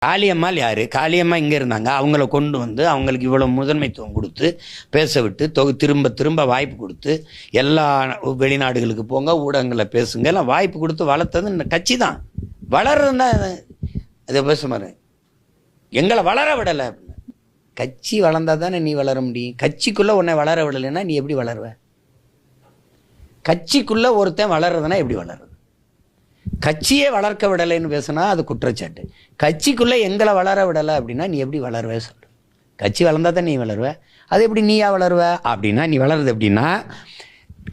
காளியம்மாள் யார்? காளியம்மா இங்கே இருந்தாங்க. அவங்கள கொண்டு வந்து அவங்களுக்கு இவ்வளோ முதன்மைத்துவம் கொடுத்து பேச விட்டு திரும்ப திரும்ப வாய்ப்பு கொடுத்து எல்லா வெளிநாடுகளுக்கு போங்க, ஊடகங்களில் பேசுங்க எல்லாம் வாய்ப்பு கொடுத்து வளர்த்தது இந்த கட்சி தான். வளர்றதுன்னா அதை பேச மாதிரி எங்களை வளர விடலை அப்படின்னு. கட்சி வளர்ந்தால் தானே நீ வளர முடியும். கட்சிக்குள்ளே உன்னை வளர விடலைன்னா நீ எப்படி வளருவ? கட்சிக்குள்ளே ஒருத்தன் வளர்றதுனா எப்படி வளருது? கட்சியே வளர்க்க விடலைன்னு பேசுனா அது குற்றச்சாட்டு. கட்சிக்குள்ளே எங்களை வளர விடலை அப்படின்னா நீ எப்படி வளருவே சொல்லு. கட்சி வளர்ந்தா தான் நீ வளருவ. அது எப்படி நீயா வளருவ அப்படின்னா, நீ வளருது எப்படின்னா,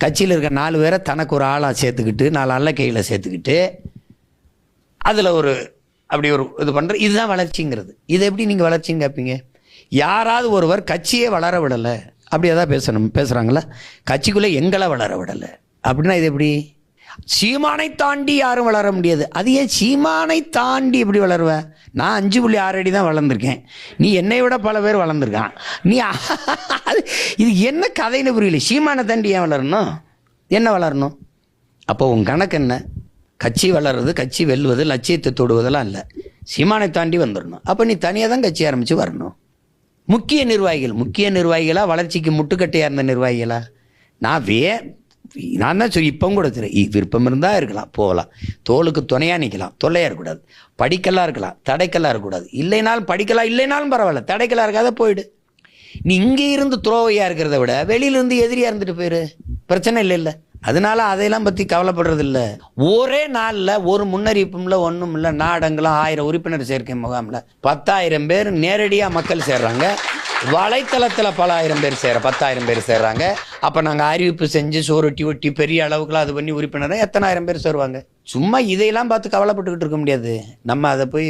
கட்சியில் இருக்க 4 பேரை தனக்கு ஒரு ஆளாக சேர்த்துக்கிட்டு 4 அல்ல கையில் சேர்த்துக்கிட்டு அதில் ஒரு அப்படி ஒரு இது பண்ணுற, இதுதான் வளர்ச்சிங்கிறது. இதை எப்படி நீங்கள் வளர்ச்சின்னு கேட்பீங்க? யாராவது ஒருவர் கட்சியே வளர விடலை அப்படி எதாவது பேசுகிறாங்களா? கட்சிக்குள்ளே எங்களை வளர விடலை அப்படின்னா இது எப்படி? சீமானை தாண்டி யாரும் வளர முடியாது. அது ஏன் சீமானை தாண்டி எப்படி வளருவேன்? நான் 5.6 அடி தான் வளர்ந்துருக்கேன். நீ என்னை விட பல பேர் வளர்ந்துருக்கான். நீ இது என்ன கதைன்னு புரியல. சீமானை தாண்டி ஏன் வளரணும்? என்ன வளரணும்? அப்போ உன் கணக்கு என்ன? கட்சி வளர்றது, கட்சி வெல்வது, லட்சியத்தை தொடுவதெல்லாம் இல்லை. சீமானை தாண்டி வந்துடணும். அப்போ நீ தனியாக தான் கட்சி ஆரம்பித்து வரணும். முக்கிய நிர்வாகிகளா, வளர்ச்சிக்கு முட்டுக்கட்டையாக இருந்த நிர்வாகிகளா? நான் தான் சொல்லி இப்பவும் கூட தெரியும், விருப்பம் இருந்தால் இருக்கலாம், போகலாம், தோளுக்கு துணையாக நிற்கலாம், தொல்லையாக இருக்கக்கூடாது, படிக்கலாம் இருக்கலாம், தடைக்கெல்லாம் இருக்கக்கூடாது. இல்லைனாலும் படிக்கலாம், இல்லைனாலும் பரவாயில்ல, தடைக்கெல்லாம் இருக்காத போயிடு. நீ இங்கே இருந்து துரோவையாக இருக்கிறத விட வெளியிலேருந்து எதிரியாக இருந்துட்டு போயிரு, பிரச்சனை இல்லை. அதனால அதையெல்லாம் பற்றி கவலைப்படுறது இல்லை. ஒரே நாளில் ஒரு முன்னறிவிப்பும் இல்லை, ஒன்றும் இல்லை. நாடங்களாம் 1000 உறுப்பினர் சேர்க்கை முகாமில் 10,000 பேர் நேரடியாக மக்கள் சேர்றாங்க. வலைத்தளத்தில் பல 1000 பேர் 10,000 பேர் சேர்றாங்க. அப்போ நாங்கள் அறிவிப்பு செஞ்சு சோறுட்டி ஒட்டி பெரிய அளவுக்குலாம் அது பண்ணி உறுப்பினரை எத்தனை 1000 பேர் சேருவாங்க. சும்மா இதையெல்லாம் பார்த்து கவலைப்பட்டுக்கிட்டு இருக்க முடியாது. நம்ம அதை போய்